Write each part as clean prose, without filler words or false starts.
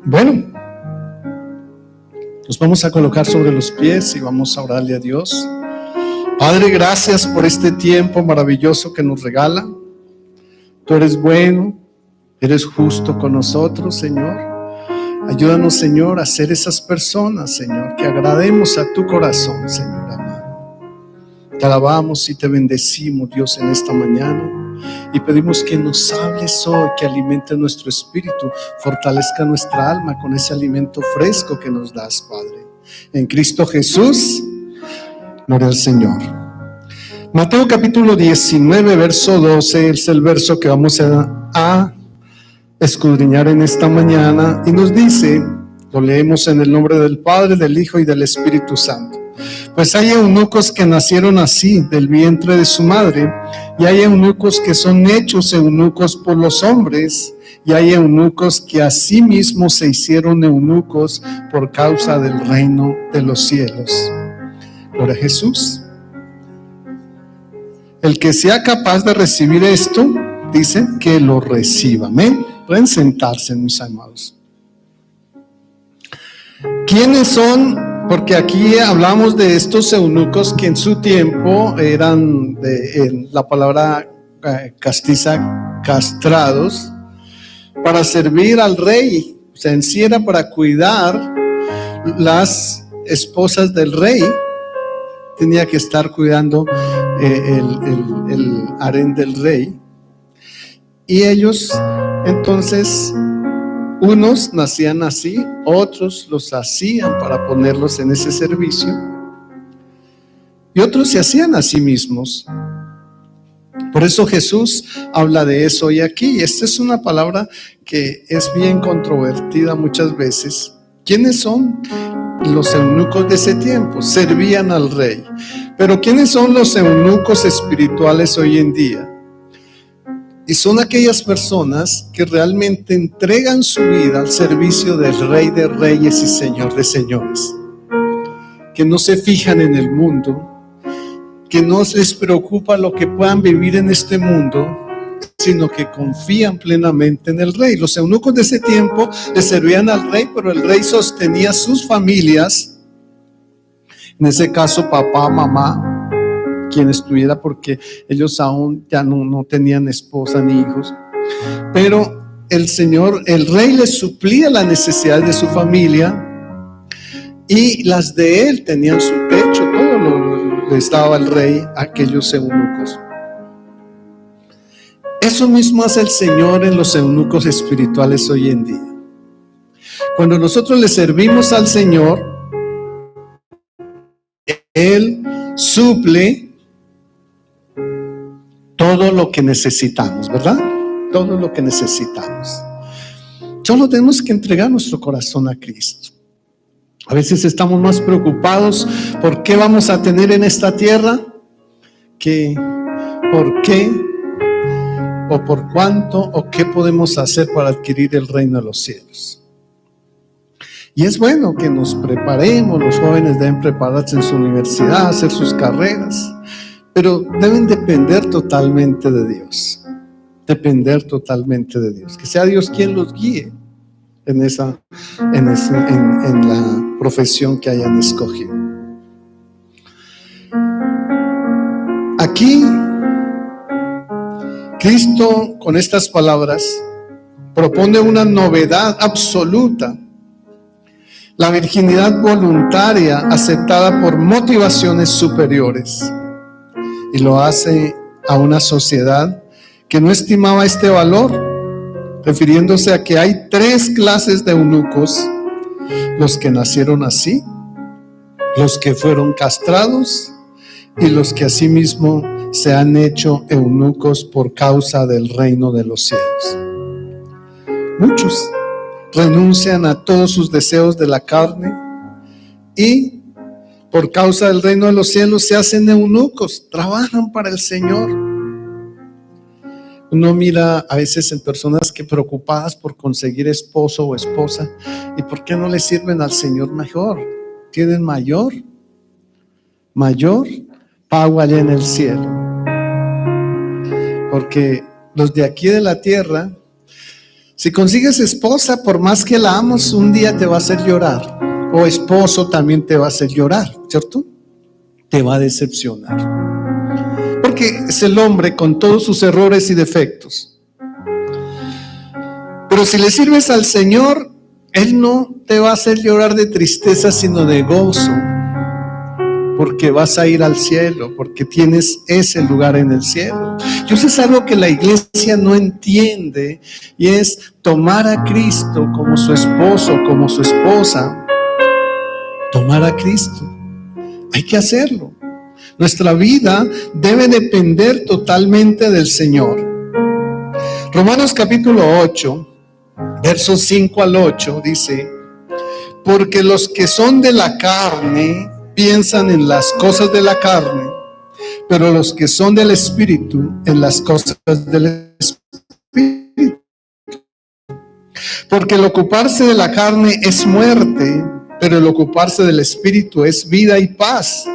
Bueno, nos vamos a colocar sobre los pies y vamos a orarle a Dios. Padre, gracias por este tiempo maravilloso que nos regala. Tú eres bueno, eres justo con nosotros, Señor. Ayúdanos, Señor, a ser esas personas, Señor, que agrademos a tu corazón, Señor amado. Te alabamos y te bendecimos, Dios, en esta mañana. Y pedimos que nos hables hoy, que alimente nuestro espíritu, fortalezca nuestra alma con ese alimento fresco que nos das, Padre. En Cristo Jesús, gloria al Señor. Mateo capítulo 19, verso 12, es el verso que vamos a escudriñar en esta mañana. Y nos dice, lo leemos en el nombre del Padre, del Hijo y del Espíritu Santo. Pues hay eunucos que nacieron así del vientre de su madre, y hay eunucos que son hechos eunucos por los hombres, y hay eunucos que a sí mismos se hicieron eunucos por causa del reino de los cielos. Gloria a Jesús. El que sea capaz de recibir esto, dice que lo reciba. Amén. Pueden sentarse, mis amados. ¿Quiénes son? Porque aquí hablamos de estos eunucos que en su tiempo eran, en la palabra castiza, castrados, para servir al rey. O sea, en sí era para cuidar las esposas del rey. Tenía que estar cuidando el harén del rey. Y ellos, entonces, unos nacían así, otros los hacían para ponerlos en ese servicio, y otros se hacían a sí mismos. Por eso Jesús habla de eso hoy aquí. Esta es una palabra que es bien controvertida muchas veces. ¿Quiénes son los eunucos de ese tiempo? Servían al rey. Pero ¿quiénes son los eunucos espirituales hoy en día? Y son aquellas personas que realmente entregan su vida al servicio del Rey de Reyes y Señor de Señores. Que no se fijan en el mundo, que no les preocupa lo que puedan vivir en este mundo, sino que confían plenamente en el Rey. Los eunucos de ese tiempo le servían al Rey, pero el Rey sostenía sus familias, en ese caso papá, mamá, quien estuviera, porque ellos aún ya no tenían esposa ni hijos, pero el Señor, el Rey les suplía las necesidades de su familia, y las de él tenían su techo. Todo les daba el Rey a aquellos eunucos. Eso mismo hace el Señor en los eunucos espirituales hoy en día. Cuando nosotros le servimos al Señor, Él suple todo lo que necesitamos, ¿verdad? Todo lo que necesitamos. Solo tenemos que entregar nuestro corazón a Cristo. A veces estamos más preocupados por qué vamos a tener en esta tierra que por qué o por cuánto o qué podemos hacer para adquirir el reino de los cielos. Y es bueno que nos preparemos. Los jóvenes deben prepararse en su universidad, hacer sus carreras, pero deben depender totalmente de Dios. Depender totalmente de Dios. Que sea Dios quien los guíe en la profesión que hayan escogido. Aquí, Cristo, con estas palabras, propone una novedad absoluta. La virginidad voluntaria aceptada por motivaciones superiores. Y lo hace a una sociedad que no estimaba este valor, refiriéndose a que hay 3 clases de eunucos: los que nacieron así, los que fueron castrados y los que asimismo se han hecho eunucos por causa del reino de los cielos. Muchos renuncian a todos sus deseos de la carne y por causa del reino de los cielos se hacen eunucos, trabajan para el Señor. Uno mira a veces en personas que preocupadas por conseguir esposo o esposa, ¿y por qué no le sirven al Señor mejor? Tienen mayor pago allá en el cielo. Porque los de aquí de la tierra Si consigues esposa, por más que la ames, un día te va a hacer llorar. O esposo también te va a hacer llorar, ¿cierto? Te va a decepcionar. Porque es el hombre con todos sus errores y defectos. Pero si le sirves al Señor, Él no te va a hacer llorar de tristeza, sino de gozo. Porque vas a ir al cielo, porque tienes ese lugar en el cielo. Y eso es algo que la iglesia no entiende, y es tomar a Cristo como su esposo, como su esposa. Tomar a Cristo. Hay que hacerlo. Nuestra vida debe depender totalmente del Señor. Romanos capítulo 8, versos 5 al 8 dice: porque los que son de la carne piensan en las cosas de la carne, pero los que son del Espíritu en las cosas del Espíritu. Porque el ocuparse de la carne es muerte, pero el ocuparse del Espíritu es vida y paz.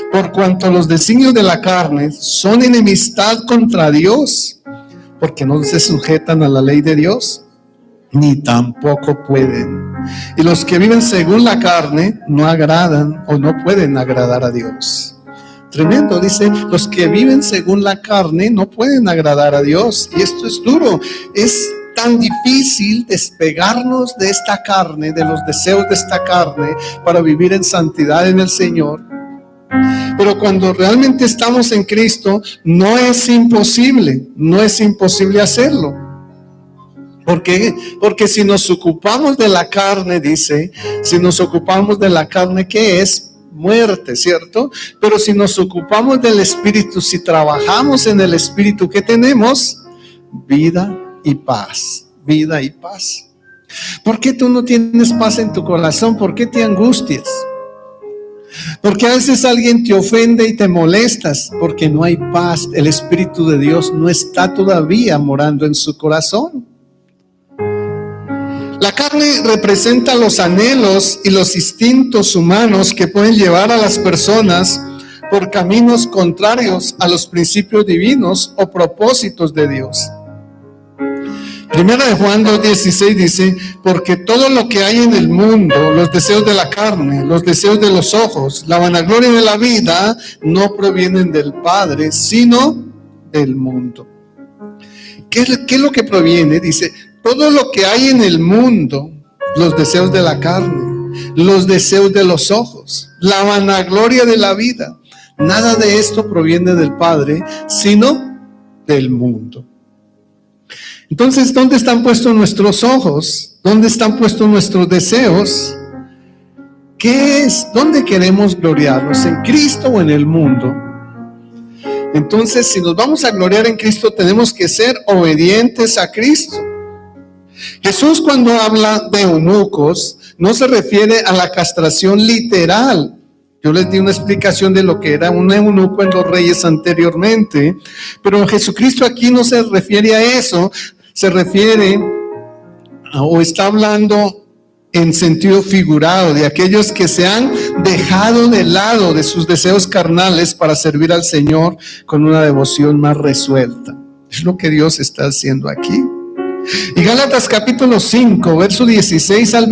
Por cuanto los designios de la carne son enemistad contra Dios, porque no se sujetan a la ley de Dios, ni tampoco pueden. Y los que viven según la carne no agradan o no pueden agradar a Dios. Tremendo, dice, los que viven según la carne no pueden agradar a Dios. Y esto es duro, es tan difícil despegarnos de esta carne, de los deseos de esta carne, para vivir en santidad en el Señor. Pero cuando realmente estamos en Cristo, no es imposible hacerlo. ¿Por qué? Porque si nos ocupamos de la carne, dice, si nos ocupamos de la carne, ¿qué es? Muerte, ¿cierto? Pero si nos ocupamos del Espíritu, si trabajamos en el Espíritu, ¿qué tenemos? Vida y paz, vida y paz. ¿Por qué tú no tienes paz en tu corazón? ¿Por qué te angustias? Porque a veces alguien te ofende y te molestas, porque no hay paz. El Espíritu de Dios no está todavía morando en su corazón. La carne representa los anhelos y los instintos humanos que pueden llevar a las personas por caminos contrarios a los principios divinos o propósitos de Dios. Primera de Juan 2:16 dice: porque todo lo que hay en el mundo, los deseos de la carne, los deseos de los ojos, la vanagloria de la vida, no provienen del Padre, sino del mundo. ¿Qué es lo que proviene? Dice, todo lo que hay en el mundo, los deseos de la carne, los deseos de los ojos, la vanagloria de la vida, nada de esto proviene del Padre, sino del mundo. Entonces, ¿dónde están puestos nuestros ojos? ¿Dónde están puestos nuestros deseos? ¿Qué es? ¿Dónde queremos gloriarnos? ¿En Cristo o en el mundo? Entonces, si nos vamos a gloriar en Cristo, tenemos que ser obedientes a Cristo. Jesús, cuando habla de eunucos, no se refiere a la castración literal. Yo les di una explicación de lo que era un eunuco en los reyes anteriormente, pero Jesucristo aquí no se refiere a eso, se refiere o está hablando en sentido figurado de aquellos que se han dejado de lado de sus deseos carnales para servir al Señor con una devoción más resuelta. Es lo que Dios está haciendo aquí. Y Gálatas capítulo 5, verso 16 al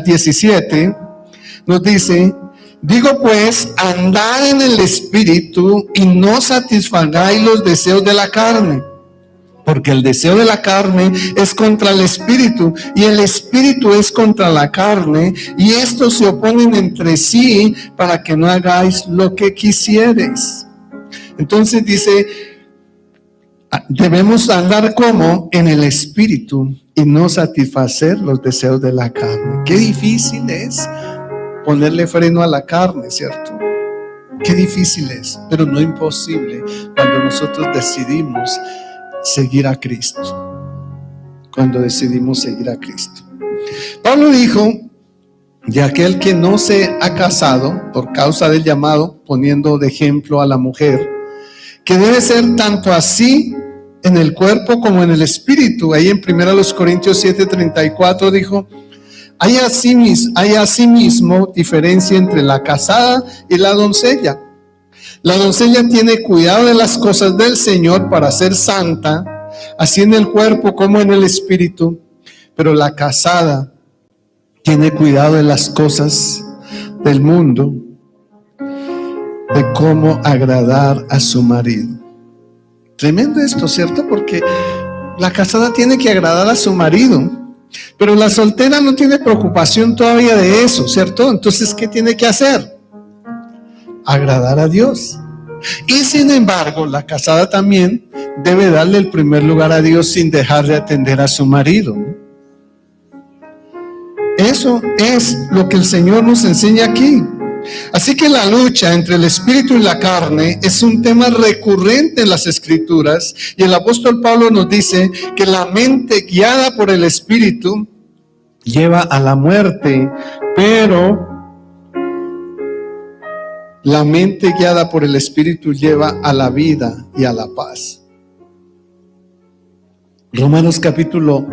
17 nos dice: digo pues, andad en el Espíritu y no satisfagáis los deseos de la carne, porque el deseo de la carne es contra el Espíritu y el Espíritu es contra la carne, y estos se oponen entre sí para que no hagáis lo que quisiereis. Entonces dice, debemos andar como en el Espíritu y no satisfacer los deseos de la carne. Qué difícil es ponerle freno a la carne, ¿cierto? Qué difícil es, pero no imposible cuando nosotros decidimos seguir a Cristo. Cuando decidimos seguir a Cristo. Pablo dijo, de aquel que no se ha casado por causa del llamado, poniendo de ejemplo a la mujer, que debe ser tanto así en el cuerpo como en el espíritu. Ahí en 1 Corintios 7:34 dijo, hay asimismo diferencia entre la casada y la doncella. La doncella tiene cuidado de las cosas del Señor para ser santa, así en el cuerpo como en el espíritu, pero la casada tiene cuidado de las cosas del mundo, de cómo agradar a su marido. Tremendo esto, ¿cierto? Porque la casada tiene que agradar a su marido, pero la soltera no tiene preocupación todavía de eso, ¿cierto? Entonces, ¿qué tiene que hacer? Agradar a Dios. Y sin embargo, la casada también debe darle el primer lugar a Dios sin dejar de atender a su marido. Eso es lo que el Señor nos enseña aquí. Así que la lucha entre el espíritu y la carne es un tema recurrente en las Escrituras, y el apóstol Pablo nos dice que la mente guiada por el espíritu lleva a la muerte, pero la mente guiada por el espíritu lleva a la vida y a la paz. Romanos capítulo,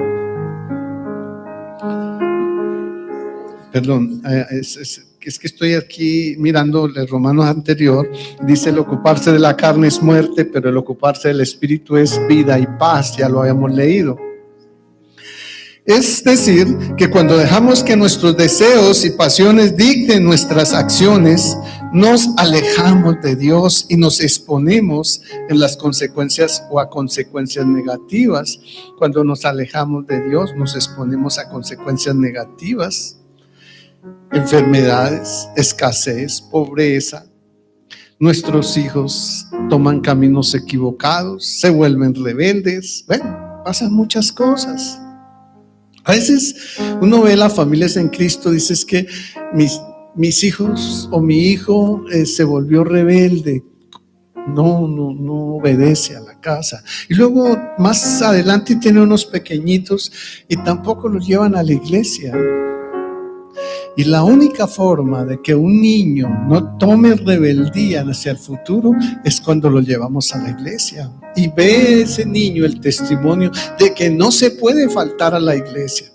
perdón, es que estoy aquí mirando el Romanos anterior. Dice: el ocuparse de la carne es muerte, pero el ocuparse del espíritu es vida y paz. Ya lo habíamos leído. Es decir, que cuando dejamos que nuestros deseos y pasiones dicten nuestras acciones, nos alejamos de Dios y nos exponemos en las consecuencias o a consecuencias negativas. Cuando nos alejamos de Dios, nos exponemos a consecuencias negativas: enfermedades, escasez, pobreza. Nuestros hijos toman caminos equivocados, se vuelven rebeldes. Bueno, pasan muchas cosas. A veces uno ve las familias en Cristo, dice: es que mis hijos o mi hijo se volvió rebelde, no obedece a la casa. Y luego más adelante tiene unos pequeñitos y tampoco los llevan a la iglesia. Y la única forma de que un niño no tome rebeldía hacia el futuro es cuando lo llevamos a la iglesia. Y ve ese niño el testimonio de que no se puede faltar a la iglesia.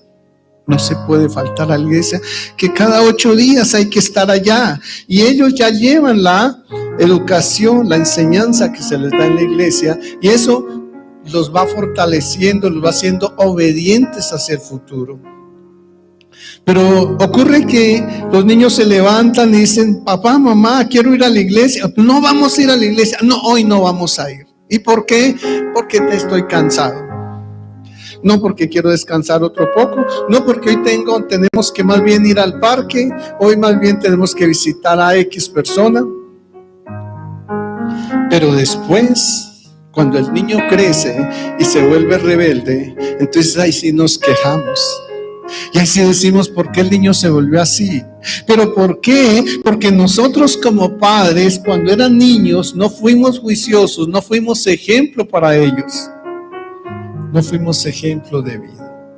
No se puede faltar a la iglesia, que cada 8 días hay que estar allá. Y ellos ya llevan la educación, la enseñanza que se les da en la iglesia. Y eso los va fortaleciendo, los va haciendo obedientes hacia el futuro. Pero ocurre que los niños se levantan y dicen: papá, mamá, quiero ir a la iglesia. No vamos a ir a la iglesia. No, hoy no vamos a ir. ¿Y por qué? Porque estoy cansado. No, porque quiero descansar otro poco. No, porque hoy tenemos que más bien ir al parque. Hoy más bien tenemos que visitar a X persona. Pero después, cuando el niño crece y se vuelve rebelde, entonces ahí sí nos quejamos. Y así decimos: ¿por qué el niño se volvió así? ¿Pero por qué? Porque nosotros como padres, cuando eran niños, no fuimos juiciosos, no fuimos ejemplo para ellos. No fuimos ejemplo de vida.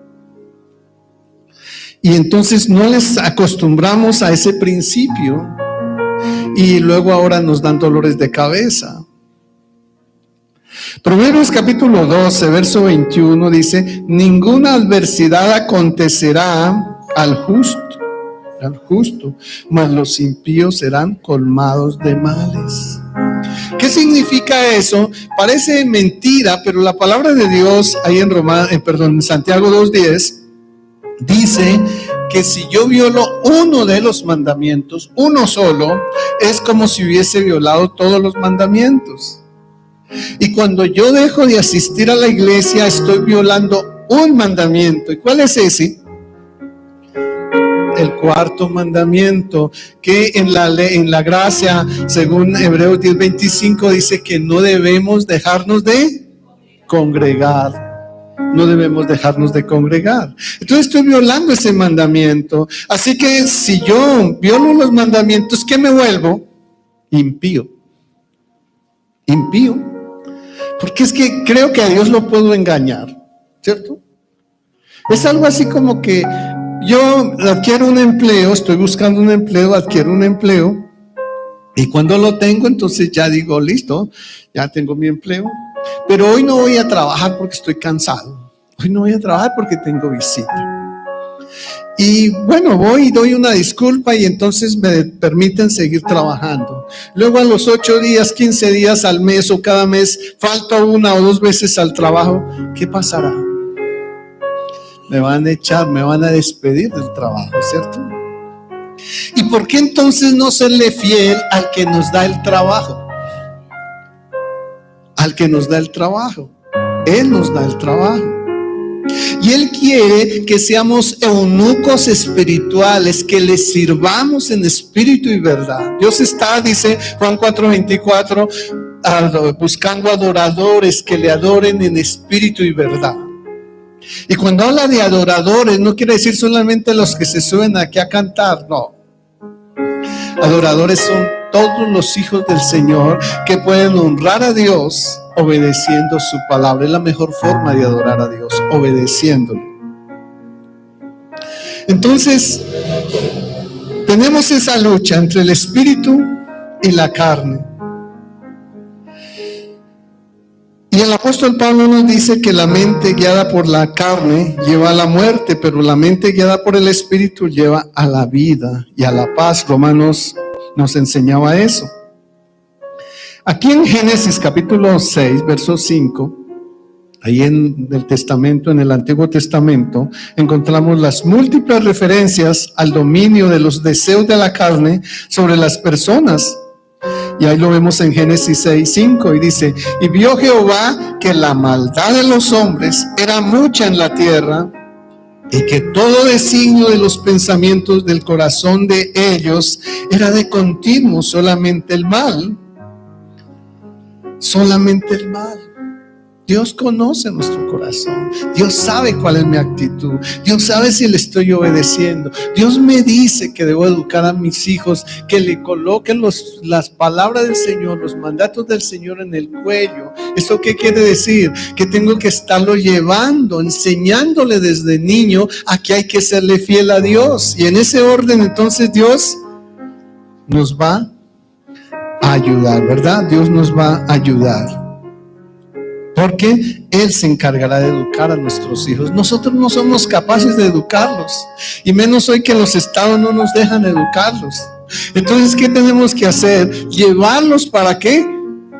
Y entonces no les acostumbramos a ese principio. Y luego ahora nos dan dolores de cabeza. Proverbios capítulo 12, verso 21 dice: ninguna adversidad acontecerá al justo, mas los impíos serán colmados de males. ¿Qué significa eso? Parece mentira, pero la palabra de Dios ahí en Santiago 2:10 dice que si yo violo uno de los mandamientos, uno solo, es como si hubiese violado todos los mandamientos. Y cuando yo dejo de asistir a la iglesia, estoy violando un mandamiento. ¿Y cuál es ese? El 4º mandamiento, que en la gracia, según Hebreos 10:25, dice que no debemos dejarnos de congregar. No debemos dejarnos de congregar. Entonces estoy violando ese mandamiento. Así que si yo violo los mandamientos, ¿qué me vuelvo? Impío. Impío. Porque es que creo que a Dios lo puedo engañar, ¿cierto? Es algo así como que yo adquiero un empleo, estoy buscando un empleo, adquiero un empleo, y cuando lo tengo, entonces ya digo: listo, ya tengo mi empleo, pero hoy no voy a trabajar porque estoy cansado, hoy no voy a trabajar porque tengo visita. Y bueno, voy y doy una disculpa y entonces me permiten seguir trabajando. Luego a los 8 días, 15 días al mes o cada mes, falto 1 o 2 veces al trabajo. ¿Qué pasará? Me van a echar, me van a despedir del trabajo, ¿cierto? ¿Y por qué entonces no serle fiel al que nos da el trabajo? Al que nos da el trabajo. Él nos da el trabajo. Y Él quiere que seamos eunucos espirituales, que le sirvamos en espíritu y verdad. Dios está, dice Juan 4:24, buscando adoradores que le adoren en espíritu y verdad. Y cuando habla de adoradores, no quiere decir solamente los que se suben aquí a cantar, no. Adoradores son todos los hijos del Señor que pueden honrar a Dios obedeciendo su palabra. Es la mejor forma de adorar a Dios, obedeciéndole. Entonces, tenemos esa lucha entre el espíritu y la carne. Y el apóstol Pablo nos dice que la mente guiada por la carne lleva a la muerte, pero la mente guiada por el espíritu lleva a la vida y a la paz. Romanos nos enseñaba eso. Aquí en Génesis capítulo 6, verso 5, ahí en el Testamento, en el Antiguo Testamento, encontramos las múltiples referencias al dominio de los deseos de la carne sobre las personas. Y ahí lo vemos en Génesis 6:5 y dice: y vio Jehová que la maldad de los hombres era mucha en la tierra, y que todo designio de los pensamientos del corazón de ellos era de continuo solamente el mal. Solamente el mal. Dios conoce nuestro corazón. Dios sabe cuál es mi actitud. Dios sabe si le estoy obedeciendo. Dios me dice que debo educar a mis hijos, que le coloquen las palabras del Señor, los mandatos del Señor en el cuello. ¿Eso qué quiere decir? Que tengo que estarlo llevando, enseñándole desde niño a que hay que serle fiel a Dios. Y en ese orden entonces Dios nos va a ayudar, ¿verdad? Dios nos va a ayudar. Porque Él se encargará de educar a nuestros hijos. Nosotros no somos capaces de educarlos. Y menos hoy que los estados no nos dejan educarlos. Entonces, ¿qué tenemos que hacer? Llevarlos para que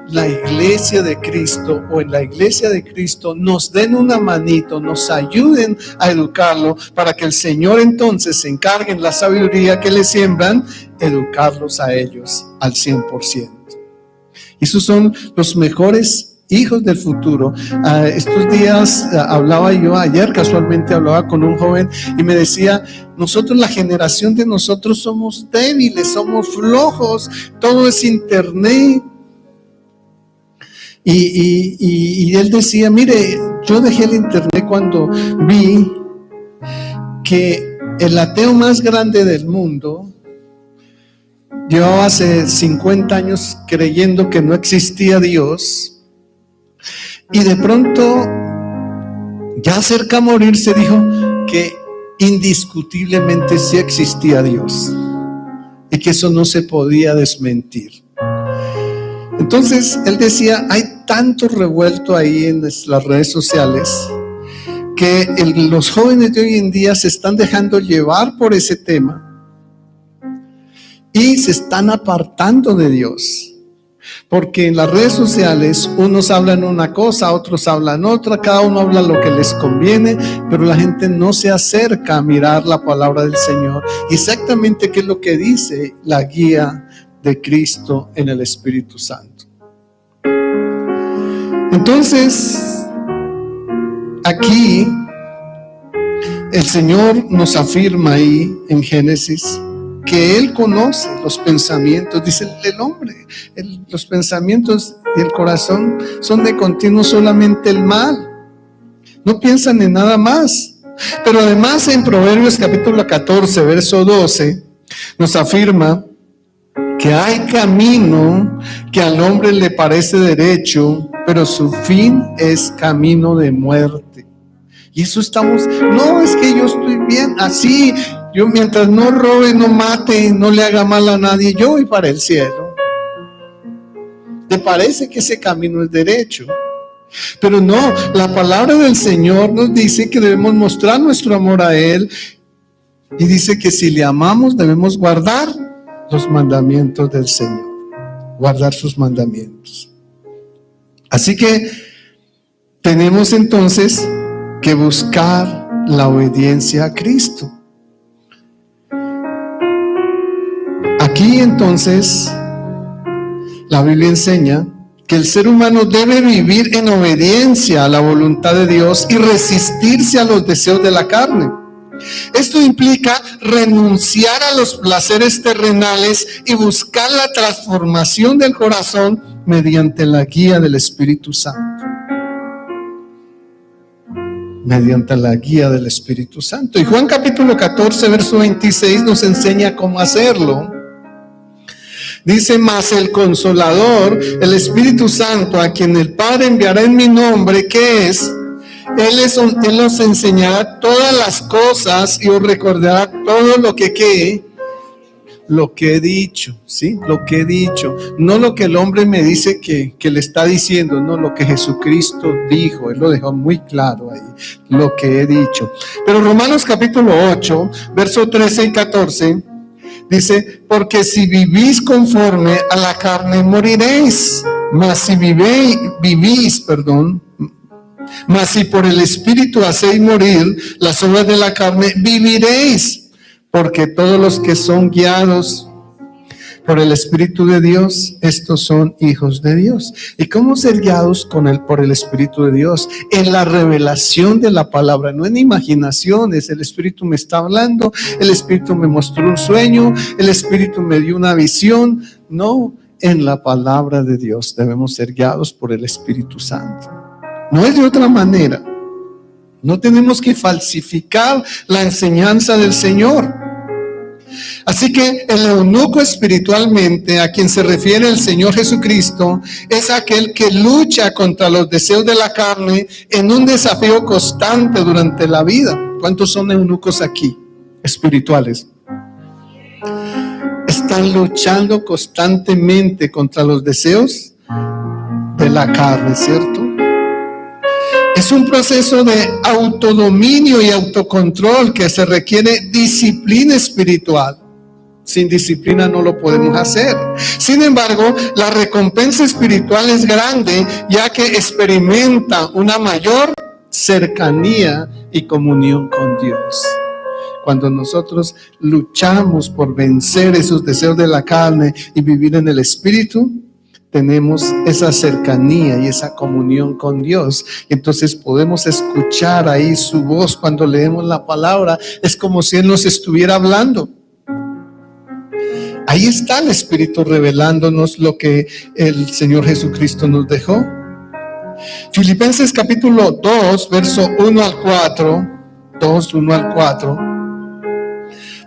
la iglesia de Cristo o en la iglesia de Cristo nos den una manito, nos ayuden a educarlo para que el Señor entonces se encargue en la sabiduría que le siembran, educarlos a ellos al 100%. Esos son los mejores hijos del futuro. Estos días ayer casualmente hablaba con un joven y me decía: nosotros, la generación de nosotros, somos débiles, somos flojos, todo es internet. Y él decía: mire, yo dejé el internet cuando vi que el ateo más grande del mundo llevaba hace 50 años creyendo que no existía Dios. Y de pronto, ya cerca a morirse, dijo que indiscutiblemente sí existía Dios y que eso no se podía desmentir. Entonces, él decía: hay tanto revuelto ahí en las redes sociales que los jóvenes de hoy en día se están dejando llevar por ese tema y se están apartando de Dios. Porque en las redes sociales unos hablan una cosa, otros hablan otra, cada uno habla lo que les conviene, pero la gente no se acerca a mirar la palabra del Señor. Y exactamente qué es lo que dice la guía de Cristo en el Espíritu Santo. Entonces, aquí el Señor nos afirma ahí en Génesis que Él conoce los pensamientos, dice el hombre, los pensamientos y el corazón son de continuo solamente el mal, no piensan en nada más. Pero además en Proverbios capítulo 14, verso 12, nos afirma que hay camino que al hombre le parece derecho, pero su fin es camino de muerte. Y eso no es que yo estoy bien, así, yo mientras no robe, no mate, no le haga mal a nadie, yo voy para el cielo. ¿Te parece que ese camino es derecho? Pero no, la palabra del Señor nos dice que debemos mostrar nuestro amor a Él Y dice que si le amamos debemos guardar los mandamientos del Señor, guardar sus mandamientos. Así que tenemos entonces que buscar la obediencia a Cristo. Aquí entonces la Biblia enseña que el ser humano debe vivir en obediencia a la voluntad de Dios y resistirse a los deseos de la carne. Esto implica renunciar a los placeres terrenales y buscar la transformación del corazón mediante la guía del Espíritu Santo. Mediante la guía del Espíritu Santo. Y Juan capítulo 14, verso 26 nos enseña cómo hacerlo. Dice: mas el Consolador, el Espíritu Santo, a quien el Padre enviará en mi nombre, ¿qué es? Él os enseñará todas las cosas y os recordará todo lo que he dicho, ¿sí? Lo que he dicho, no lo que el hombre me dice que le está diciendo, no, lo que Jesucristo dijo. Él lo dejó muy claro ahí, lo que he dicho. Pero Romanos capítulo 8, verso 13 y 14 dice: porque si vivís conforme a la carne moriréis, mas si mas si por el Espíritu hacéis morir las obras de la carne, viviréis. Porque todos los que son guiados por el Espíritu de Dios, estos son hijos de Dios. ¿Y cómo ser guiados por el Espíritu de Dios? En la revelación de la palabra, no en imaginaciones. El Espíritu me está hablando, el Espíritu me mostró un sueño, el Espíritu me dio una visión. No, en la palabra de Dios debemos ser guiados por el Espíritu Santo. No es de otra manera. No tenemos que falsificar la enseñanza del Señor. Así que el eunuco espiritualmente, a quien se refiere el Señor Jesucristo, es aquel que lucha contra los deseos de la carne en un desafío constante durante la vida. ¿Cuántos son eunucos aquí, espirituales? Están luchando constantemente contra los deseos de la carne, ¿cierto? Es un proceso de autodominio y autocontrol que se requiere disciplina espiritual. Sin disciplina no lo podemos hacer. Sin embargo, la recompensa espiritual es grande, ya que experimenta una mayor cercanía y comunión con Dios. Cuando nosotros luchamos por vencer esos deseos de la carne y vivir en el Espíritu, tenemos esa cercanía y esa comunión con Dios. Entonces podemos escuchar ahí su voz cuando leemos la palabra. Es como si Él nos estuviera hablando. Ahí está el Espíritu revelándonos lo que el Señor Jesucristo nos dejó. Filipenses capítulo 2, verso 1 al 4. 2, 1 al 4.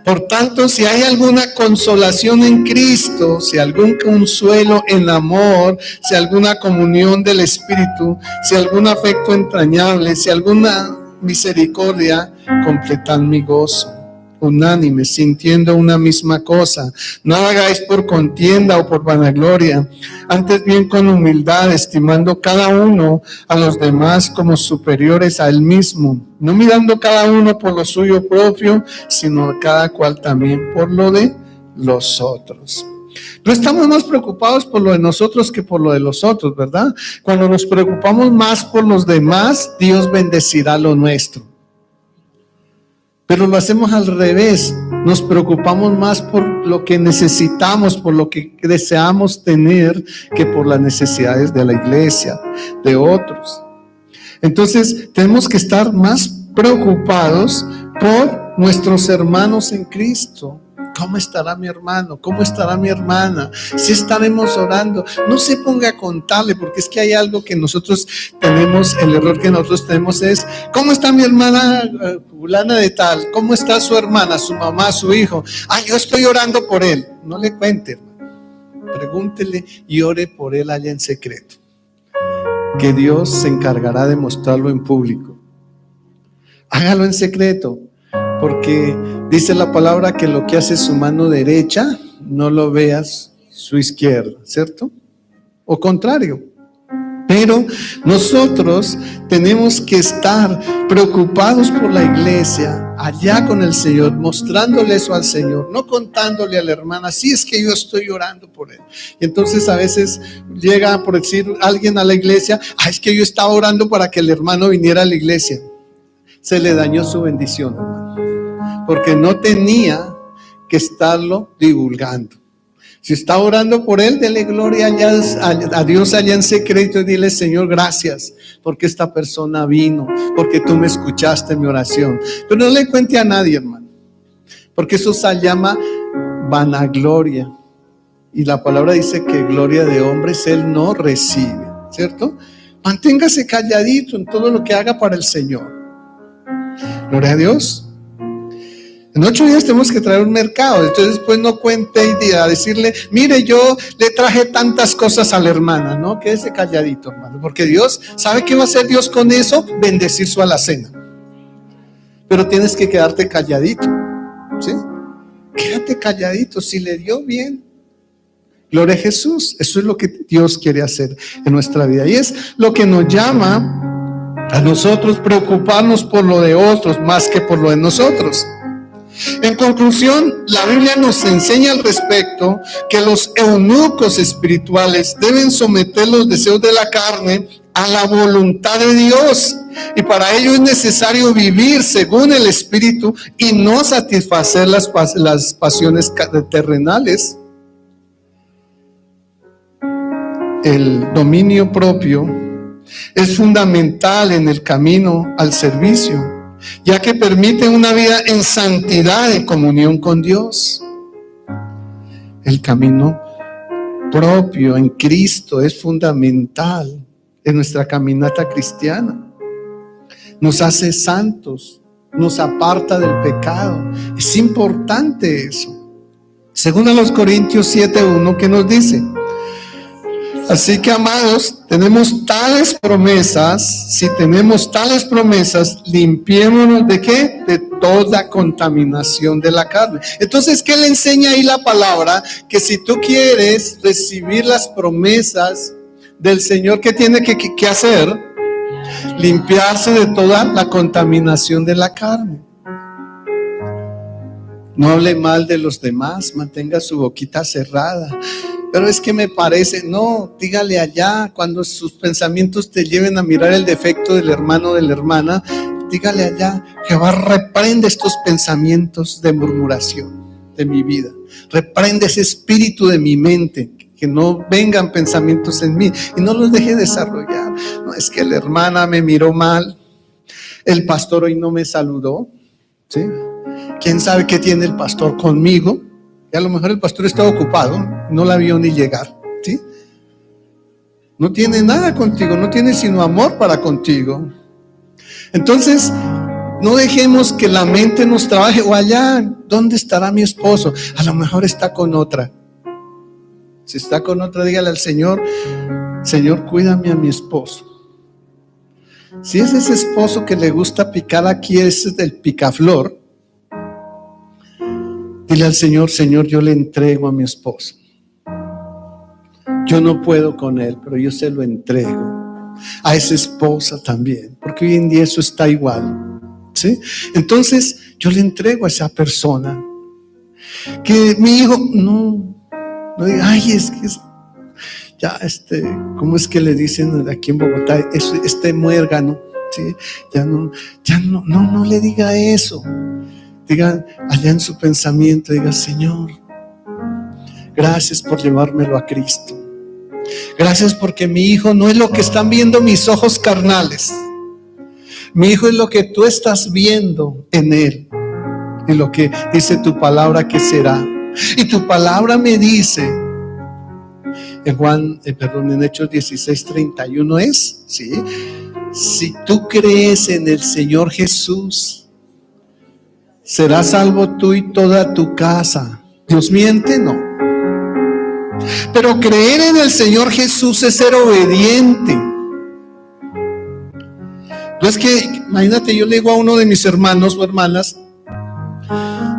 Por tanto, si hay alguna consolación en Cristo, si algún consuelo en amor, si alguna comunión del Espíritu, si algún afecto entrañable, si alguna misericordia, completad mi gozo, unánime, sintiendo una misma cosa. No hagáis por contienda o por vanagloria, antes bien con humildad, estimando cada uno a los demás como superiores a él mismo, no mirando cada uno por lo suyo propio, sino cada cual también por lo de los otros. No estamos más preocupados por lo de nosotros que por lo de los otros, ¿verdad? Cuando nos preocupamos más por los demás, Dios bendecirá lo nuestro. Pero lo hacemos al revés, nos preocupamos más por lo que necesitamos, por lo que deseamos tener, que por las necesidades de la iglesia, de otros. Entonces tenemos que estar más preocupados por nuestros hermanos en Cristo. ¿Cómo estará mi hermano? ¿Cómo estará mi hermana? Si estaremos orando, no se ponga a contarle, porque es que hay algo que nosotros tenemos, el error que nosotros tenemos es: ¿cómo está mi hermana fulana de tal? ¿Cómo está su hermana, su mamá, su hijo? Yo estoy orando por él. No le cuente, hermano. Pregúntele y ore por él allá en secreto, que Dios se encargará de mostrarlo en público. Hágalo en secreto. Porque dice la palabra que lo que hace su mano derecha, no lo veas su izquierda, ¿cierto? O contrario. Pero nosotros tenemos que estar preocupados por la iglesia, allá con el Señor, mostrándole eso al Señor, no contándole a la hermana, sí, es que yo estoy orando por él. Y entonces a veces llega, por decir, alguien a la iglesia, es que yo estaba orando para que el hermano viniera a la iglesia. Se le dañó su bendición, hermano, porque no tenía que estarlo divulgando. Si está orando por él, dele gloria a Dios allá en secreto y dile: Señor, gracias porque esta persona vino, porque tú me escuchaste mi oración. Pero no le cuente a nadie, hermano, porque eso se llama vanagloria. Y la palabra dice que gloria de hombres él no recibe, ¿cierto? Manténgase calladito en todo lo que haga para el Señor. Gloria a Dios. En 8 días tenemos que traer un mercado. Entonces después no cuente y a decirle: mire, yo le traje tantas cosas a la hermana. No, quédese calladito, hermano, porque Dios, ¿sabe qué va a hacer Dios con eso? Bendecir su alacena. Pero tienes que quedarte calladito, ¿sí? Quédate calladito. Si le dio, bien. Gloria a Jesús. Eso es lo que Dios quiere hacer en nuestra vida. Y es lo que nos llama a nosotros preocuparnos por lo de otros más que por lo de nosotros. En conclusión, la Biblia nos enseña al respecto que los eunucos espirituales deben someter los deseos de la carne a la voluntad de Dios, y para ello es necesario vivir según el Espíritu y no satisfacer las pasiones terrenales. El dominio propio es fundamental en el camino al servicio, ya que permite una vida en santidad, en comunión con Dios. El camino propio en Cristo es fundamental en nuestra caminata cristiana. Nos hace santos, nos aparta del pecado. Es importante eso. Según a los Corintios 7:1, que nos dice: así que, amados, tenemos tales promesas. Si tenemos tales promesas, limpiémonos ¿de qué? De toda contaminación de la carne. Entonces, ¿qué le enseña ahí la palabra? Que si tú quieres recibir las promesas del Señor, ¿qué tiene que hacer? Limpiarse de toda la contaminación de la carne. No hable mal de los demás, mantenga su boquita cerrada. Pero es que me parece, no, dígale allá, cuando sus pensamientos te lleven a mirar el defecto del hermano o de la hermana, dígale allá: Jehová, reprende estos pensamientos de murmuración de mi vida, reprende ese espíritu de mi mente, que no vengan pensamientos en mí y no los deje desarrollar. No, es que la hermana me miró mal, el pastor hoy no me saludó, ¿sí? ¿Quién sabe qué tiene el pastor conmigo? Y a lo mejor el pastor estaba ocupado, no la vio ni llegar, ¿sí? No tiene nada contigo, no tiene sino amor para contigo. Entonces, no dejemos que la mente nos trabaje. O allá, ¿dónde estará mi esposo? A lo mejor está con otra. Si está con otra, dígale al Señor: Señor, cuídame a mi esposo. Si es ese esposo que le gusta picar aquí, ese es del picaflor, dile al Señor: Señor, yo le entrego a mi esposo. Yo no puedo con él, pero yo se lo entrego. A esa esposa también, porque hoy en día eso está igual, ¿sí? Entonces, yo le entrego a esa persona. Que mi hijo, no diga: ay, es que ya ¿cómo es que le dicen aquí en Bogotá? Muérgano, ¿sí? Ya no le diga eso. Diga allá en su pensamiento, diga: Señor, gracias por llevármelo a Cristo. Gracias porque mi hijo no es lo que están viendo mis ojos carnales. Mi hijo es lo que tú estás viendo en él, y lo que dice tu palabra que será. Y tu palabra me dice en Hechos 16:31 es, ¿sí? Si tú crees en el Señor Jesús, serás salvo tú y toda tu casa. ¿Dios miente? No. Pero creer en el Señor Jesús es ser obediente. No es que, imagínate, yo le digo a uno de mis hermanos o hermanas: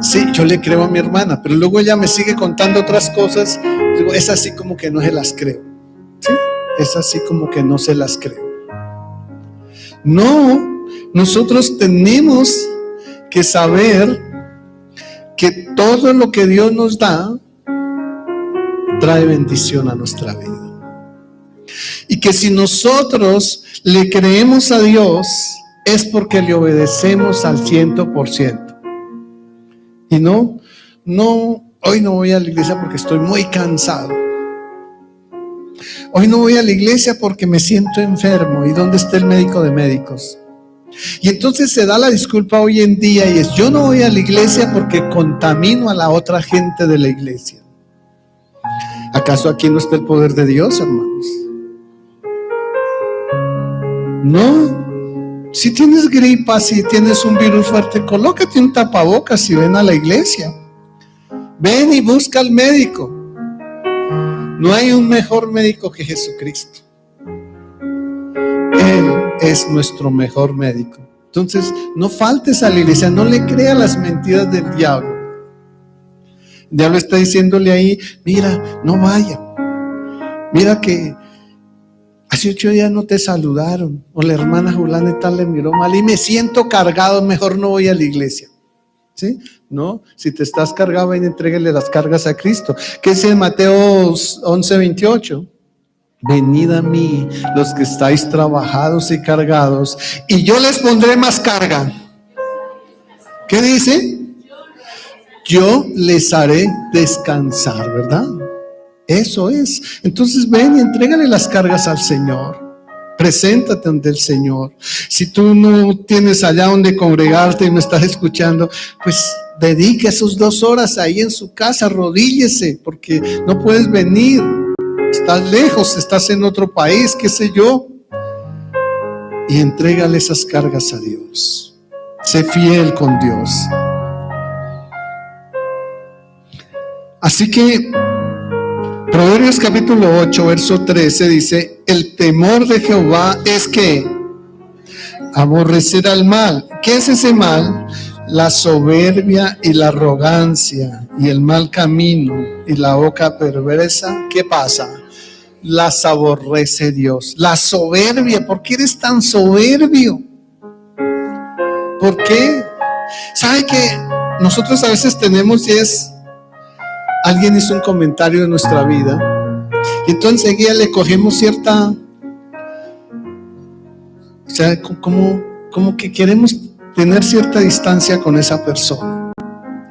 sí, yo le creo a mi hermana, pero luego ella me sigue contando otras cosas. Digo: es así como que no se las creo, ¿sí? Es así como que no se las creo. No, nosotros tenemos que saber que todo lo que Dios nos da trae bendición a nuestra vida. Y que si nosotros le creemos a Dios, es porque le obedecemos al 100%. Y no, hoy no voy a la iglesia porque estoy muy cansado. Hoy no voy a la iglesia porque me siento enfermo. ¿Y dónde está el médico de médicos? Y entonces se da la disculpa hoy en día y es: yo no voy a la iglesia porque contamino a la otra gente de la iglesia. ¿Acaso aquí no está el poder de Dios, hermanos? No. Si tienes gripa, si tienes un virus fuerte, colócate un tapabocas y ven a la iglesia. Ven y busca al médico. No hay un mejor médico que Jesucristo. Él es nuestro mejor médico. Entonces, no faltes a la iglesia, no le creas las mentiras del diablo. El diablo está diciéndole ahí: mira, no vaya. Mira que hace 8 días no te saludaron, o la hermana Julana y tal le miró mal y me siento cargado, mejor no voy a la iglesia. ¿Sí? No, si te estás cargado, ven y entrégale las cargas a Cristo. ¿Qué dice Mateo 11:28? Venid a mí los que estáis trabajados y cargados, y yo les pondré más carga. ¿Qué dice? Yo les haré descansar, ¿verdad? Eso es. Entonces ven y entrégale las cargas al Señor. Preséntate ante el Señor. Si tú no tienes allá donde congregarte y me estás escuchando, pues dedique esas 2 horas ahí en su casa, arrodíllese, porque no puedes venir. Estás lejos, estás en otro país, qué sé yo. Y entrégale esas cargas a Dios. Sé fiel con Dios. Así que Proverbios capítulo 8, verso 13 dice: el temor de Jehová es que aborrecer al mal. ¿Qué es ese mal? La soberbia y la arrogancia y el mal camino y la boca perversa. ¿Qué pasa? Las aborrece Dios. La soberbia. ¿Por qué eres tan soberbio? ¿Por qué? ¿Sabe que nosotros a veces tenemos, y es: alguien hizo un comentario de nuestra vida y entonces enseguida le cogemos cierta, o sea, como que queremos tener cierta distancia con esa persona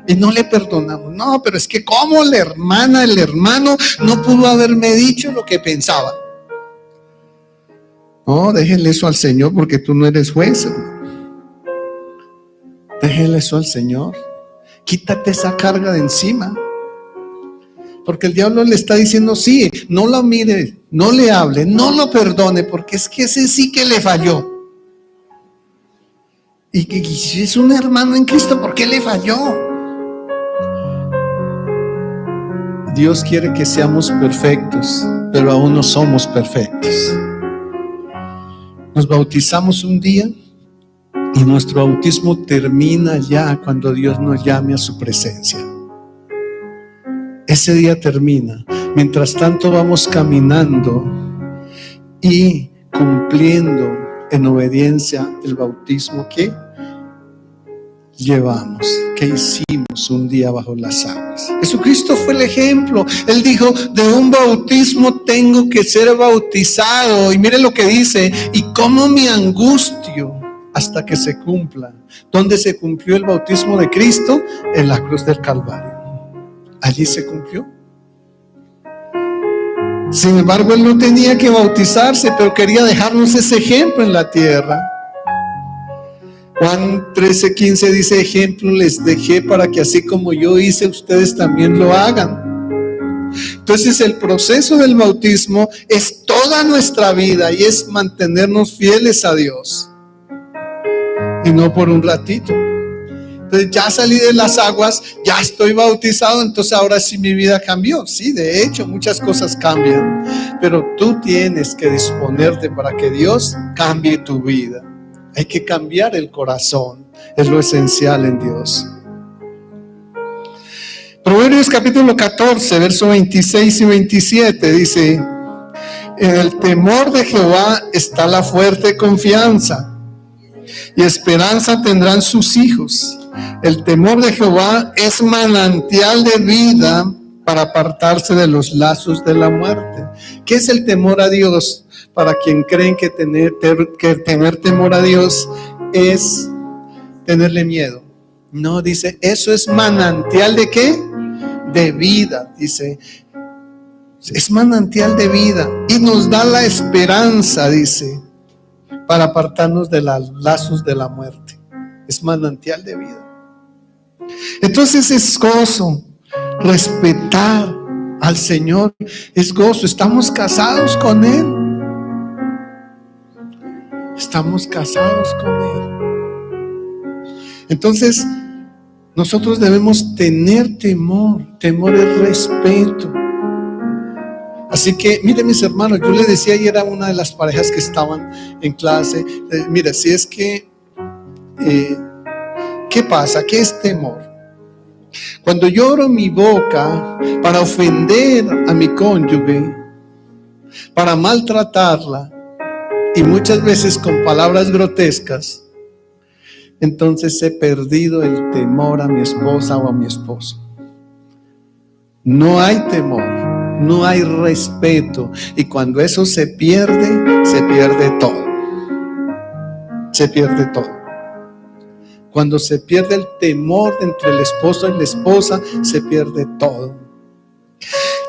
y no le perdonamos. No, pero es que como la hermana, el hermano no pudo haberme dicho lo que pensaba. No, déjenle eso al Señor, porque tú no eres juez, hermano. Déjenle eso al Señor. Quítate esa carga de encima. Porque el diablo le está diciendo: sí, no lo mire, no le hable, no lo perdone, porque es que ese sí que le falló. Y si es un hermano en Cristo, ¿por qué le falló? Dios quiere que seamos perfectos, pero aún no somos perfectos. Nos bautizamos un día y nuestro bautismo termina ya cuando Dios nos llame a su presencia. Ese día termina. Mientras tanto vamos caminando y cumpliendo en obediencia el bautismo que llevamos, que hicimos un día bajo las aguas. Jesucristo fue el ejemplo. Él dijo: de un bautismo tengo que ser bautizado. Y mire lo que dice: y cómo me angustio hasta que se cumpla. ¿Dónde se cumplió el bautismo de Cristo? En la cruz del Calvario. Allí se cumplió. Sin embargo, Él no tenía que bautizarse, pero quería dejarnos ese ejemplo en la tierra. Juan 13:15 dice: ejemplo les dejé para que así como yo hice, ustedes también lo hagan. Entonces el proceso del bautismo es toda nuestra vida y es mantenernos fieles a Dios. Y no por un ratito. Entonces ya salí de las aguas, ya estoy bautizado, entonces ahora sí mi vida cambió. Sí, de hecho muchas cosas cambian, pero tú tienes que disponerte para que Dios cambie tu vida. Hay que cambiar el corazón, es lo esencial en Dios. Proverbios capítulo 14, versos 26 y 27 dice: en el temor de Jehová está la fuerte confianza, y esperanza tendrán sus hijos. El temor de Jehová es manantial de vida para apartarse de los lazos de la muerte. ¿Qué es el temor a Dios? Para quien creen que tener temor a Dios es tenerle miedo. No, dice, eso es manantial ¿de qué? De vida, dice. Es manantial de vida y nos da la esperanza, dice, para apartarnos de los lazos de la muerte. Es manantial de vida. Entonces es gozo. Respetar al Señor es gozo. Estamos casados con Él. Estamos casados con Él. Entonces nosotros debemos tener temor. Temor es respeto. Así que, miren mis hermanos, yo le decía ayer a una de las parejas que estaban en clase, mira, si es que, ¿qué pasa? ¿Qué es temor? Cuando yo abro mi boca para ofender a mi cónyuge, para maltratarla, y muchas veces con palabras grotescas, entonces he perdido el temor a mi esposa o a mi esposo. No hay temor. No hay respeto, y cuando eso se pierde todo. Se pierde todo. Cuando se pierde el temor entre el esposo y la esposa, se pierde todo.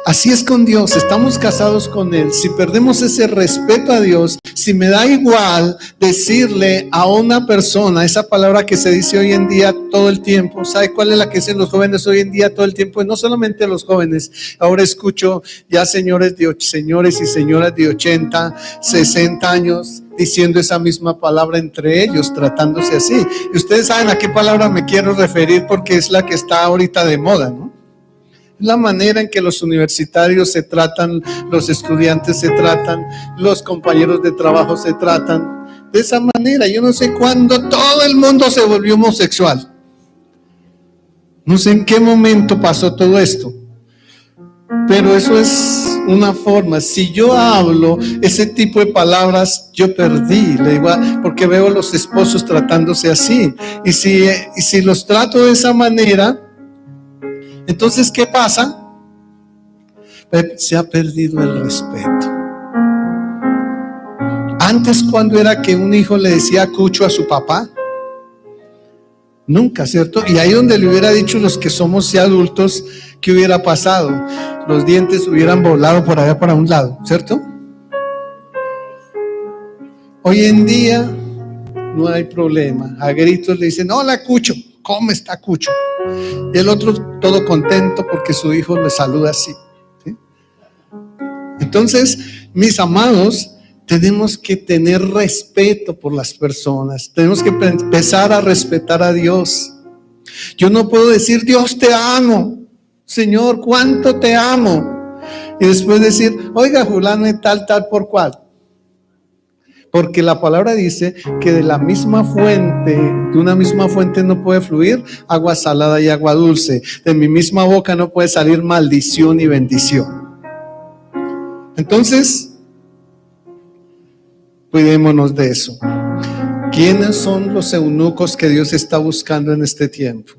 Así es con Dios, estamos casados con Él. Si perdemos ese respeto a Dios, si me da igual decirle a una persona esa palabra que se dice hoy en día todo el tiempo, ¿sabe cuál es la que dicen los jóvenes hoy en día todo el tiempo? Y no solamente los jóvenes, ahora escucho ya señores y señoras de 80, 60 años diciendo esa misma palabra entre ellos, tratándose así. Y ustedes saben a qué palabra me quiero referir porque es la que está ahorita de moda, ¿no? La manera en que los universitarios se tratan, los estudiantes se tratan, los compañeros de trabajo se tratan de esa manera. Yo no sé cuándo todo el mundo se volvió homosexual. No sé en qué momento pasó todo esto, pero eso es una forma. Si yo hablo ese tipo de palabras, yo perdí, le digo, porque veo a los esposos tratándose así. Y si los trato de esa manera, entonces, ¿qué pasa? Se ha perdido el respeto. Antes, cuando era que un hijo le decía cucho a su papá, nunca, ¿cierto? Y ahí donde le hubiera dicho los que somos ya adultos, ¿qué hubiera pasado? Los dientes hubieran volado por allá para un lado, ¿cierto? Hoy en día no hay problema. A gritos le dicen, hola cucho, ¿cómo está cucho? Y el otro todo contento porque su hijo le saluda así, ¿sí? Entonces, mis amados, tenemos que tener respeto por las personas. Tenemos que empezar a respetar a Dios. Yo no puedo decir, Dios te amo, Señor, cuánto te amo, y después decir, oiga, fulano y tal por cual. Porque la palabra dice que de una misma fuente no puede fluir agua salada y agua dulce. De mi misma boca no puede salir maldición y bendición. Entonces, cuidémonos de eso. ¿Quiénes son los eunucos que Dios está buscando en este tiempo?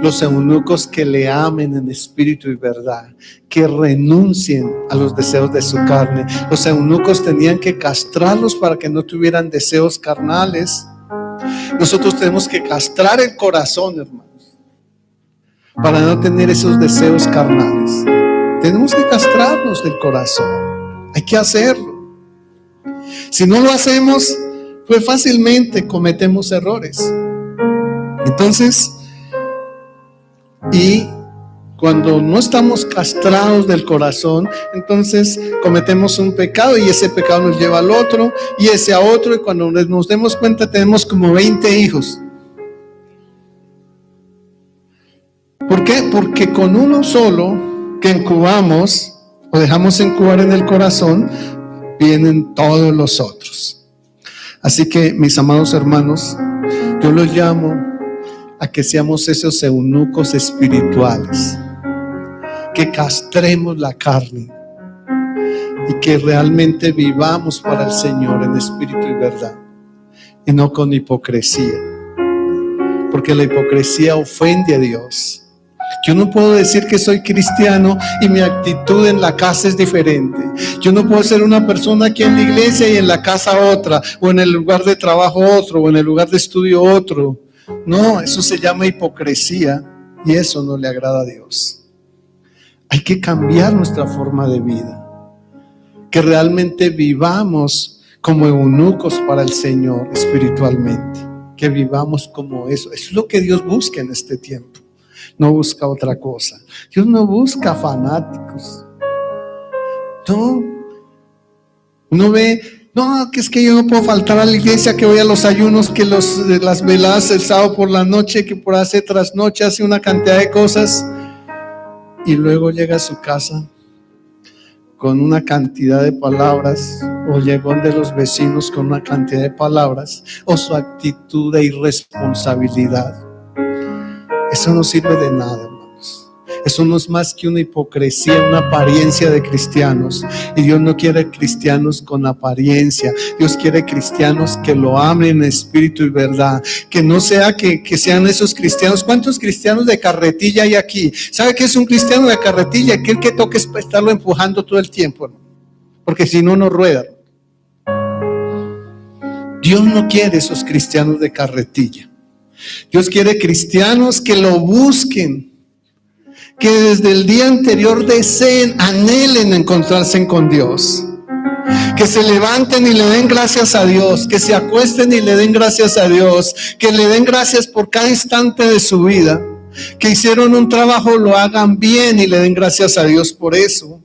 Los eunucos que le amen en espíritu y verdad, que renuncien a los deseos de su carne. Los eunucos tenían que castrarlos para que no tuvieran deseos carnales. Nosotros tenemos que castrar el corazón, hermanos, para no tener esos deseos carnales. Tenemos que castrarnos del corazón. Hay que hacerlo. Si no lo hacemos, pues fácilmente cometemos errores. Entonces, y cuando no estamos castrados del corazón, entonces cometemos un pecado y ese pecado nos lleva al otro y ese a otro, y cuando nos demos cuenta tenemos como 20 hijos. ¿Por qué? Porque con uno solo que incubamos o dejamos incubar en el corazón, vienen todos los otros. Así que, mis amados hermanos, yo los llamo a que seamos esos eunucos espirituales, que castremos la carne y que realmente vivamos para el Señor en espíritu y verdad, y no con hipocresía. porque la hipocresía ofende a Dios. Yo no puedo decir que soy cristiano y mi actitud en la casa es diferente. Yo no puedo ser una persona aquí en la iglesia y en la casa otra, o en el lugar de trabajo otro, o en el lugar de estudio otro. No, eso se llama hipocresía y eso no le agrada a Dios. Hay que cambiar nuestra forma de vida, que realmente vivamos como eunucos para el Señor espiritualmente, que vivamos como eso. Eso es lo que Dios busca en este tiempo. No busca otra cosa. Dios no busca fanáticos. No. Uno ve, no, que es que yo no puedo faltar a la iglesia, que voy a los ayunos, que las veladas el sábado por la noche, que por hace trasnoche, hace una cantidad de cosas. Y luego llega a su casa con una cantidad de palabras, o llegó de los vecinos con una cantidad de palabras, o su actitud de irresponsabilidad. Eso no sirve de nada, hermanos. Eso no es más que una hipocresía, una apariencia de cristianos. Y Dios no quiere cristianos con apariencia. Dios quiere cristianos que lo amen en espíritu y verdad. Que no sea que sean esos cristianos. ¿Cuántos cristianos de carretilla hay aquí? ¿Sabe qué es un cristiano de carretilla? Aquel que toque es estarlo empujando todo el tiempo, hermano. Porque si no, no rueda. Dios no quiere esos cristianos de carretilla. Dios quiere cristianos que lo busquen, que desde el día anterior deseen, anhelen encontrarse con Dios, que se levanten y le den gracias a Dios, que se acuesten y le den gracias a Dios, que le den gracias por cada instante de su vida, que hicieron un trabajo, lo hagan bien y le den gracias a Dios por eso.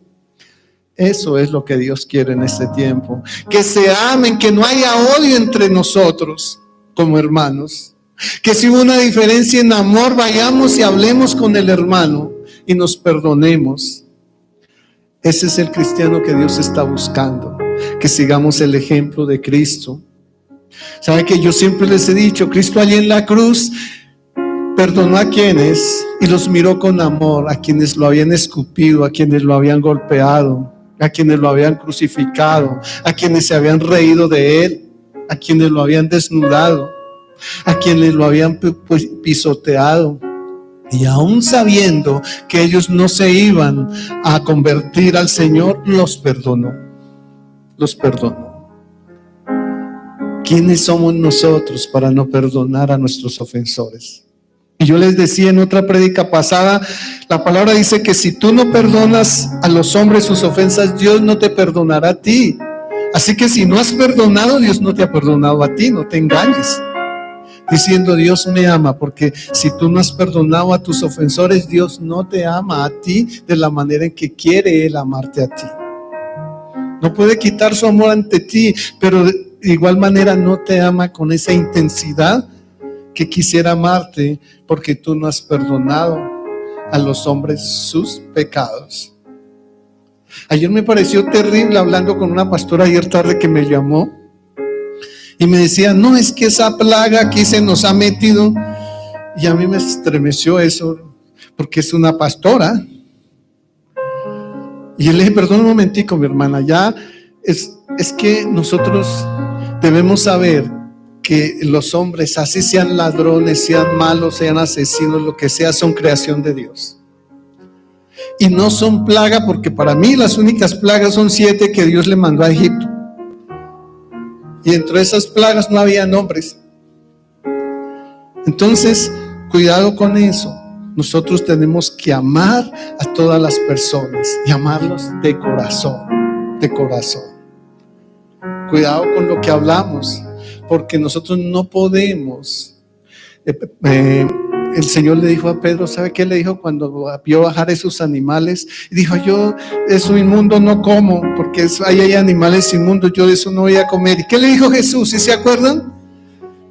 Eso es lo que Dios quiere en este tiempo, que se amen, que no haya odio entre nosotros como hermanos. Que si hubo una diferencia en amor, vayamos y hablemos con el hermano y nos perdonemos. Ese es el cristiano que Dios está buscando, que sigamos el ejemplo de Cristo. ¿Sabe que yo siempre les he dicho? Cristo allí en la cruz perdonó a quienes y los miró con amor, a quienes lo habían escupido, a quienes lo habían golpeado, a quienes lo habían crucificado, a quienes se habían reído de él, a quienes lo habían desnudado, a quienes lo habían pisoteado, y aún sabiendo que ellos no se iban a convertir al Señor, los perdonó. ¿Quiénes somos nosotros para no perdonar a nuestros ofensores? Y yo les decía en otra prédica pasada, la palabra dice que si tú no perdonas a los hombres sus ofensas, Dios no te perdonará a ti. Así que si no has perdonado, Dios no te ha perdonado a ti, no te engañes diciendo Dios me ama, porque si tú no has perdonado a tus ofensores, Dios no te ama a ti de la manera en que quiere Él amarte a ti. No puede quitar su amor ante ti, pero de igual manera no te ama con esa intensidad que quisiera amarte, porque tú no has perdonado a los hombres sus pecados. Ayer me pareció terrible hablando con una pastora ayer tarde que me llamó y me decía, no, es que esa plaga aquí se nos ha metido. Y a mí me estremeció eso, porque es una pastora. Y yo le dije, perdón un momentico, mi hermana, ya es que nosotros debemos saber que los hombres, así sean ladrones, sean malos, sean asesinos, lo que sea, son creación de Dios. Y no son plaga, porque para mí las únicas plagas son 7 que Dios le mandó a Egipto. Y entre esas plagas no había hombres. Entonces, cuidado con eso. Nosotros tenemos que amar a todas las personas y amarlos de corazón, de corazón. Cuidado con lo que hablamos, porque nosotros no podemos. El Señor le dijo a Pedro, ¿sabe qué le dijo cuando vio bajar esos animales? Y dijo, yo eso inmundo no como, porque ahí hay animales inmundos, yo de eso no voy a comer. ¿Y qué le dijo Jesús? ¿Sí se acuerdan?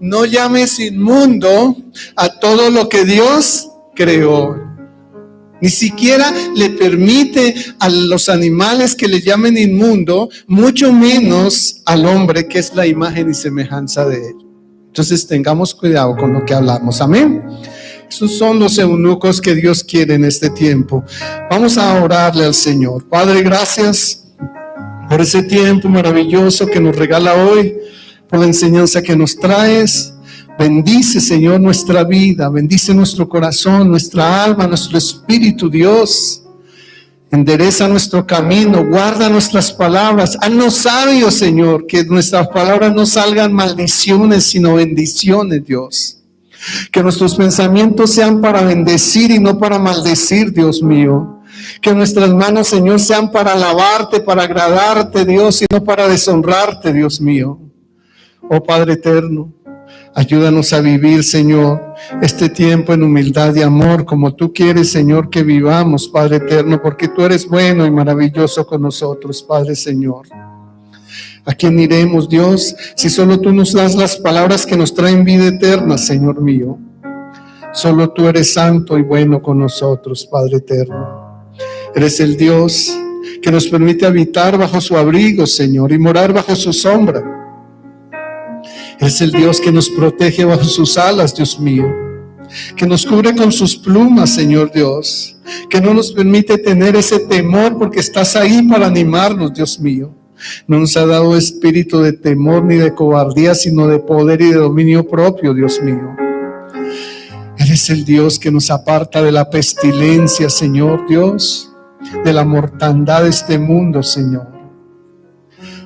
No llames inmundo a todo lo que Dios creó. Ni siquiera le permite a los animales que le llamen inmundo, mucho menos al hombre, que es la imagen y semejanza de él. Entonces tengamos cuidado con lo que hablamos. Amén. Esos son los eunucos que Dios quiere en este tiempo. Vamos a orarle al Señor. Padre, gracias por ese tiempo maravilloso que nos regala hoy, por la enseñanza que nos traes, Bendice, Señor, nuestra vida, bendice nuestro corazón, nuestra alma, nuestro espíritu, Dios. Endereza nuestro camino, guarda nuestras palabras. Haznos sabios, Señor, que nuestras palabras no salgan maldiciones, sino bendiciones, Dios. Que nuestros pensamientos sean para bendecir y no para maldecir, Dios mío. Que nuestras manos, Señor, sean para alabarte, para agradarte, Dios, y no para deshonrarte, Dios mío. Oh Padre eterno, ayúdanos a vivir, Señor, este tiempo en humildad y amor, como tú quieres, Señor, que vivamos, Padre eterno, porque tú eres bueno y maravilloso con nosotros, Padre Señor. ¿A quién iremos, Dios, si solo tú nos das las palabras que nos traen vida eterna, Señor mío? Solo tú eres santo y bueno con nosotros, Padre eterno. Eres el Dios que nos permite habitar bajo su abrigo, Señor, y morar bajo su sombra. Es el Dios que nos protege bajo sus alas, Dios mío, que nos cubre con sus plumas, Señor Dios, que no nos permite tener ese temor porque estás ahí para animarnos, Dios mío. No nos ha dado espíritu de temor ni de cobardía, sino de poder y de dominio propio, Dios mío. Eres el Dios que nos aparta de la pestilencia, Señor Dios, de la mortandad de este mundo, Señor.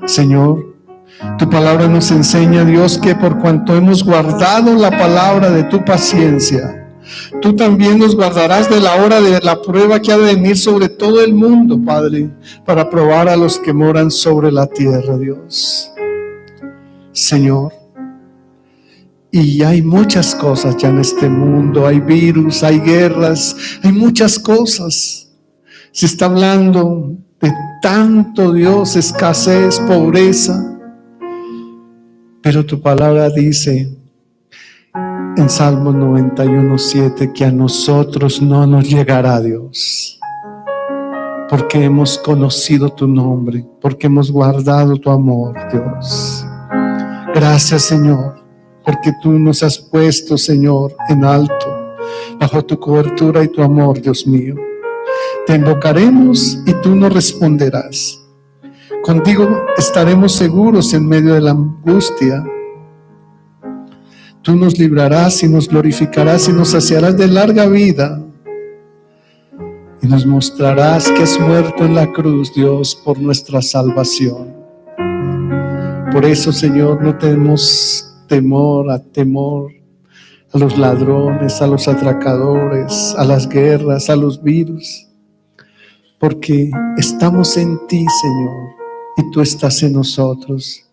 Señor, tu palabra nos enseña, Dios, que por cuanto hemos guardado la palabra de tu paciencia, tú también nos guardarás de la hora de la prueba que ha de venir sobre todo el mundo, Padre, para probar a los que moran sobre la tierra, Dios. Señor, y hay muchas cosas ya en este mundo, hay virus, hay guerras, hay muchas cosas. Se está hablando de tanto, Dios, escasez, pobreza. Pero tu palabra dice en Salmos 91:7 que a nosotros no nos llegará, Dios, porque hemos conocido tu nombre, porque hemos guardado tu amor, Dios. Gracias, Señor, porque tú nos has puesto, Señor, en alto, bajo tu cobertura y tu amor, Dios mío. Te invocaremos y tú nos responderás. Contigo estaremos seguros en medio de la angustia. Tú nos librarás y nos glorificarás y nos saciarás de larga vida. Y nos mostrarás que has muerto en la cruz, Dios, por nuestra salvación. Por eso, Señor, no tenemos temor a los ladrones, a los atracadores, a las guerras, a los virus. Porque estamos en ti, Señor. Y tú estás en nosotros.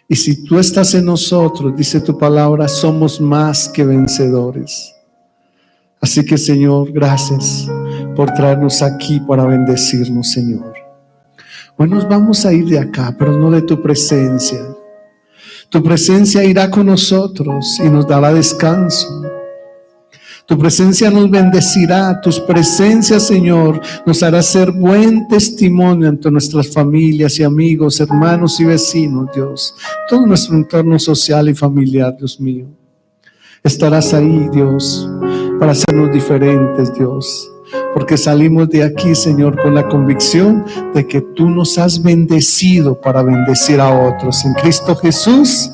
Y si tú estás en nosotros, dice tu palabra, somos más que vencedores. Así que, Señor, gracias por traernos aquí para bendecirnos, Señor. Hoy nos vamos a ir de acá, pero no de tu presencia. Tu presencia irá con nosotros y nos dará descanso. Tu presencia nos bendecirá, tus presencias, Señor, nos hará ser buen testimonio ante nuestras familias y amigos, hermanos y vecinos, Dios. Todo nuestro entorno social y familiar, Dios mío. Estarás ahí, Dios, para hacernos diferentes, Dios. Porque salimos de aquí, Señor, con la convicción de que tú nos has bendecido para bendecir a otros. En Cristo Jesús.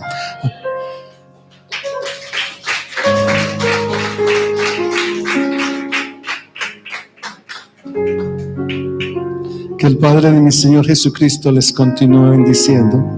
Que el Padre de mi Señor Jesucristo les continúe bendiciendo.